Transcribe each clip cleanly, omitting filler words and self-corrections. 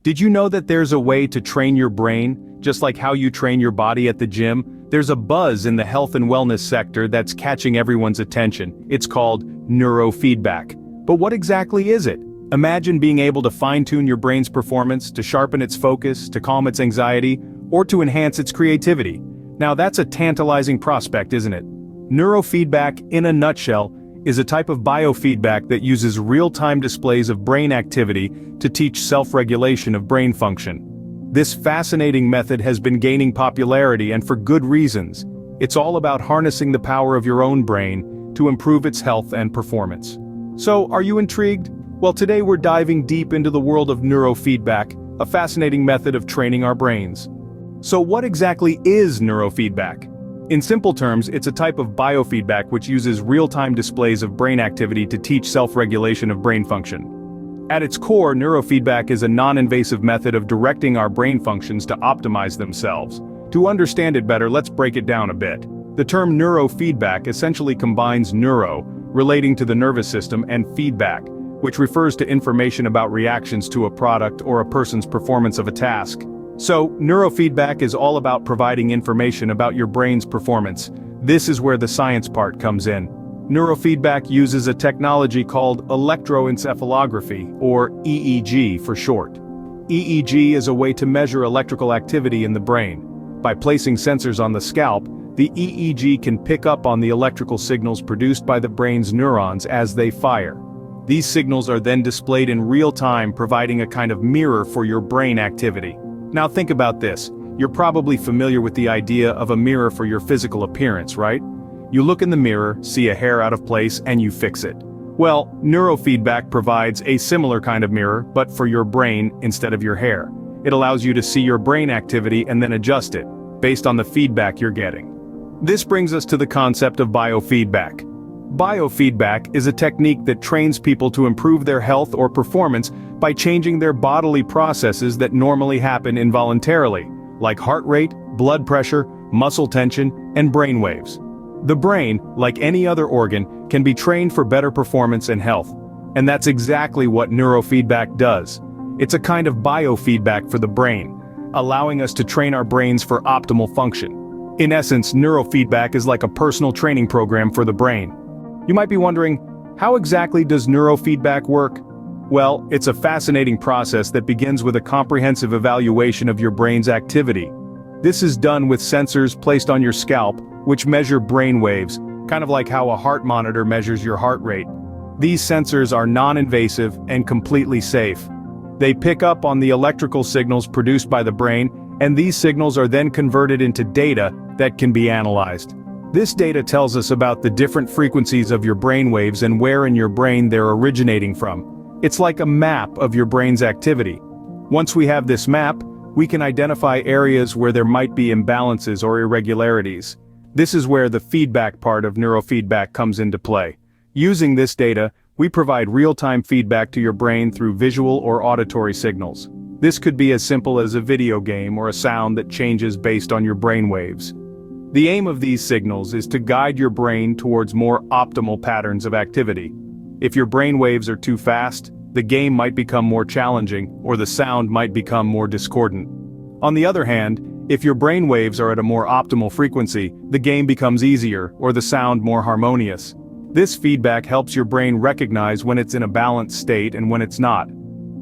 Did you know that there's a way to train your brain, just like how you train your body at the gym? There's a buzz in the health and wellness sector that's catching everyone's attention. It's called neurofeedback. But what exactly is it? Imagine being able to fine-tune your brain's performance, to sharpen its focus, to calm its anxiety, or to enhance its creativity. Now that's a tantalizing prospect, isn't it? Neurofeedback, in a nutshell, is a type of biofeedback that uses real-time displays of brain activity to teach self-regulation of brain function. This fascinating method has been gaining popularity, and for good reasons. It's all about harnessing the power of your own brain to improve its health and performance. So, are you intrigued? Well, today we're diving deep into the world of neurofeedback, a fascinating method of training our brains. So what exactly is neurofeedback? In simple terms, it's a type of biofeedback which uses real-time displays of brain activity to teach self-regulation of brain function. At its core, neurofeedback is a non-invasive method of directing our brain functions to optimize themselves. To understand it better, let's break it down a bit. The term neurofeedback essentially combines neuro, relating to the nervous system, and feedback, which refers to information about reactions to a product or a person's performance of a task. So, neurofeedback is all about providing information about your brain's performance. This is where the science part comes in. Neurofeedback uses a technology called electroencephalography, or EEG for short. EEG is a way to measure electrical activity in the brain. By placing sensors on the scalp, the EEG can pick up on the electrical signals produced by the brain's neurons as they fire. These signals are then displayed in real time, providing a kind of mirror for your brain activity. Now think about this. You're probably familiar with the idea of a mirror for your physical appearance, right? You look in the mirror, see a hair out of place, and you fix it. Well, neurofeedback provides a similar kind of mirror, but for your brain instead of your hair. It allows you to see your brain activity and then adjust it, based on the feedback you're getting. This brings us to the concept of biofeedback. Biofeedback is a technique that trains people to improve their health or performance by changing their bodily processes that normally happen involuntarily, like heart rate, blood pressure, muscle tension, and brain waves. The brain, like any other organ, can be trained for better performance and health. And that's exactly what neurofeedback does. It's a kind of biofeedback for the brain, allowing us to train our brains for optimal function. In essence, neurofeedback is like a personal training program for the brain. You might be wondering, how exactly does neurofeedback work? Well, it's a fascinating process that begins with a comprehensive evaluation of your brain's activity. This is done with sensors placed on your scalp, which measure brain waves, kind of like how a heart monitor measures your heart rate. These sensors are non-invasive and completely safe. They pick up on the electrical signals produced by the brain, and these signals are then converted into data that can be analyzed. This data tells us about the different frequencies of your brain waves and where in your brain they're originating from. It's like a map of your brain's activity. Once we have this map, we can identify areas where there might be imbalances or irregularities. This is where the feedback part of neurofeedback comes into play. Using this data, we provide real-time feedback to your brain through visual or auditory signals. This could be as simple as a video game or a sound that changes based on your brain waves. The aim of these signals is to guide your brain towards more optimal patterns of activity. If your brain waves are too fast, the game might become more challenging, or the sound might become more discordant. On the other hand, if your brain waves are at a more optimal frequency, the game becomes easier, or the sound more harmonious. This feedback helps your brain recognize when it's in a balanced state and when it's not.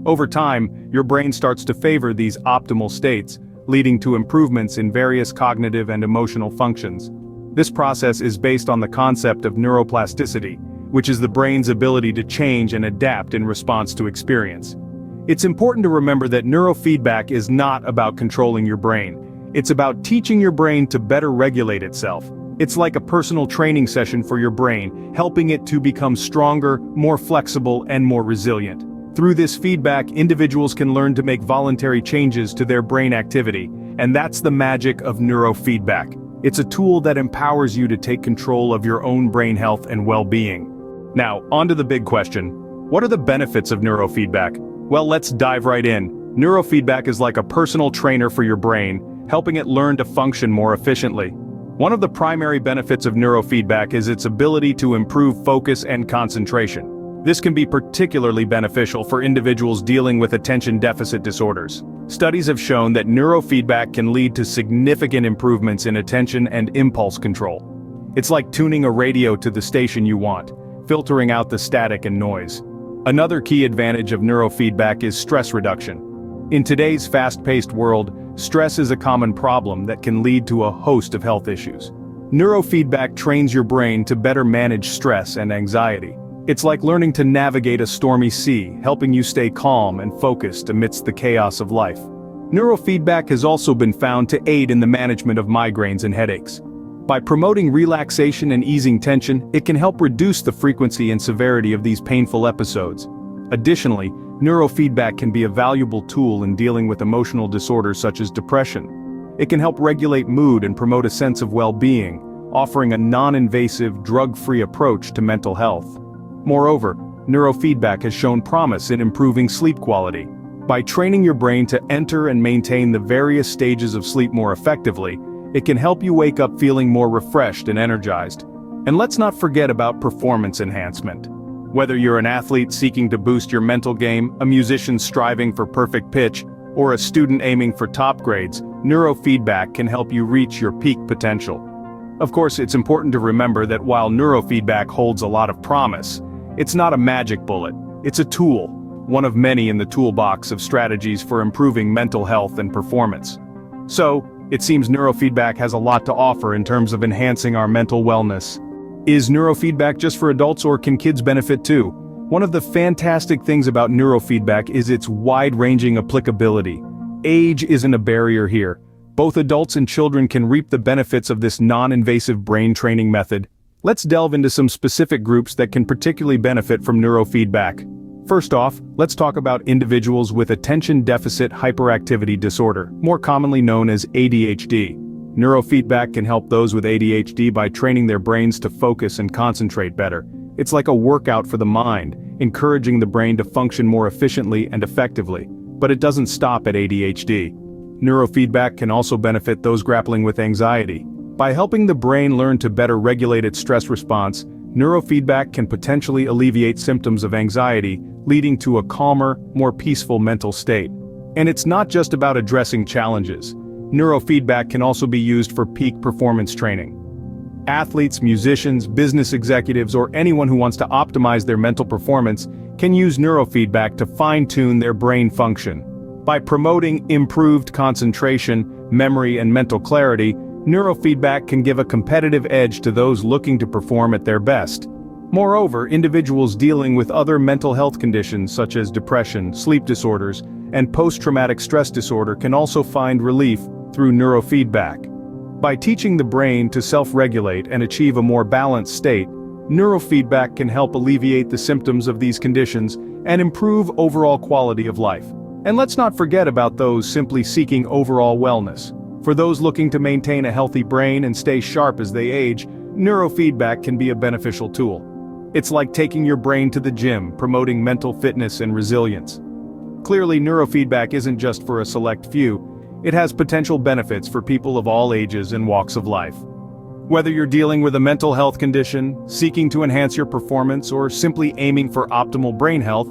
Over time, your brain starts to favor these optimal states, leading to improvements in various cognitive and emotional functions. This process is based on the concept of neuroplasticity, which is the brain's ability to change and adapt in response to experience. It's important to remember that neurofeedback is not about controlling your brain. It's about teaching your brain to better regulate itself. It's like a personal training session for your brain, helping it to become stronger, more flexible, and more resilient. Through this feedback, individuals can learn to make voluntary changes to their brain activity, and that's the magic of neurofeedback. It's a tool that empowers you to take control of your own brain health and well-being. Now, on to the big question. What are the benefits of neurofeedback? Well, let's dive right in. Neurofeedback is like a personal trainer for your brain, helping it learn to function more efficiently. One of the primary benefits of neurofeedback is its ability to improve focus and concentration. This can be particularly beneficial for individuals dealing with attention deficit disorders. Studies have shown that neurofeedback can lead to significant improvements in attention and impulse control. It's like tuning a radio to the station you want, filtering out the static and noise. Another key advantage of neurofeedback is stress reduction. In today's fast-paced world, stress is a common problem that can lead to a host of health issues. Neurofeedback trains your brain to better manage stress and anxiety. It's like learning to navigate a stormy sea, helping you stay calm and focused amidst the chaos of life. Neurofeedback has also been found to aid in the management of migraines and headaches. By promoting relaxation and easing tension, it can help reduce the frequency and severity of these painful episodes. Additionally, neurofeedback can be a valuable tool in dealing with emotional disorders such as depression. It can help regulate mood and promote a sense of well-being, offering a non-invasive, drug-free approach to mental health. Moreover, neurofeedback has shown promise in improving sleep quality. By training your brain to enter and maintain the various stages of sleep more effectively, it can help you wake up feeling more refreshed and energized. And let's not forget about performance enhancement. Whether you're an athlete seeking to boost your mental game, a musician striving for perfect pitch, or a student aiming for top grades, neurofeedback can help you reach your peak potential. Of course, it's important to remember that while neurofeedback holds a lot of promise, it's not a magic bullet. It's a tool, one of many in the toolbox of strategies for improving mental health and performance. So, it seems neurofeedback has a lot to offer in terms of enhancing our mental wellness. Is neurofeedback just for adults, or can kids benefit too? One of the fantastic things about neurofeedback is its wide-ranging applicability. Age isn't a barrier here. Both adults and children can reap the benefits of this non-invasive brain training method. Let's delve into some specific groups that can particularly benefit from neurofeedback. First off, let's talk about individuals with attention deficit hyperactivity disorder, more commonly known as ADHD. Neurofeedback can help those with ADHD by training their brains to focus and concentrate better. It's like a workout for the mind, encouraging the brain to function more efficiently and effectively. But it doesn't stop at ADHD. Neurofeedback can also benefit those grappling with anxiety. By helping the brain learn to better regulate its stress response, neurofeedback can potentially alleviate symptoms of anxiety, leading to a calmer, more peaceful mental state. And it's not just about addressing challenges. Neurofeedback can also be used for peak performance training. Athletes, musicians, business executives, or anyone who wants to optimize their mental performance can use neurofeedback to fine-tune their brain function. By promoting improved concentration, memory, and mental clarity, neurofeedback can give a competitive edge to those looking to perform at their best. Moreover, individuals dealing with other mental health conditions such as depression, sleep disorders, and post-traumatic stress disorder can also find relief through neurofeedback. By teaching the brain to self-regulate and achieve a more balanced state, neurofeedback can help alleviate the symptoms of these conditions and improve overall quality of life. And let's not forget about those simply seeking overall wellness. For those looking to maintain a healthy brain and stay sharp as they age, neurofeedback can be a beneficial tool. It's like taking your brain to the gym, promoting mental fitness and resilience. Clearly, neurofeedback isn't just for a select few. It has potential benefits for people of all ages and walks of life. Whether you're dealing with a mental health condition, seeking to enhance your performance, or simply aiming for optimal brain health,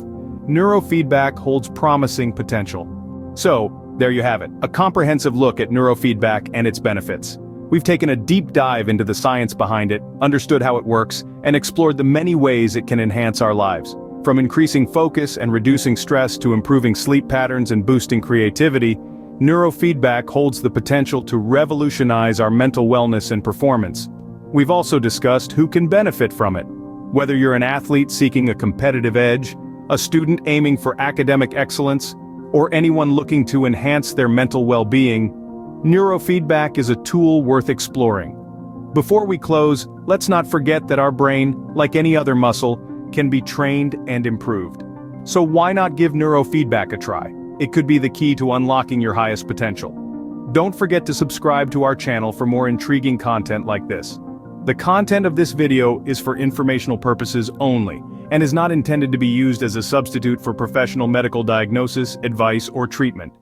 neurofeedback holds promising potential. So, there you have it, a comprehensive look at neurofeedback and its benefits. We've taken a deep dive into the science behind it, understood how it works, and explored the many ways it can enhance our lives. From increasing focus and reducing stress to improving sleep patterns and boosting creativity, neurofeedback holds the potential to revolutionize our mental wellness and performance. We've also discussed who can benefit from it. Whether you're an athlete seeking a competitive edge, a student aiming for academic excellence, or anyone looking to enhance their mental well-being, neurofeedback is a tool worth exploring. Before we close, let's not forget that our brain, like any other muscle, can be trained and improved. So why not give neurofeedback a try? It could be the key to unlocking your highest potential. Don't forget to subscribe to our channel for more intriguing content like this. The content of this video is for informational purposes only, and is not intended to be used as a substitute for professional medical diagnosis, advice, or treatment.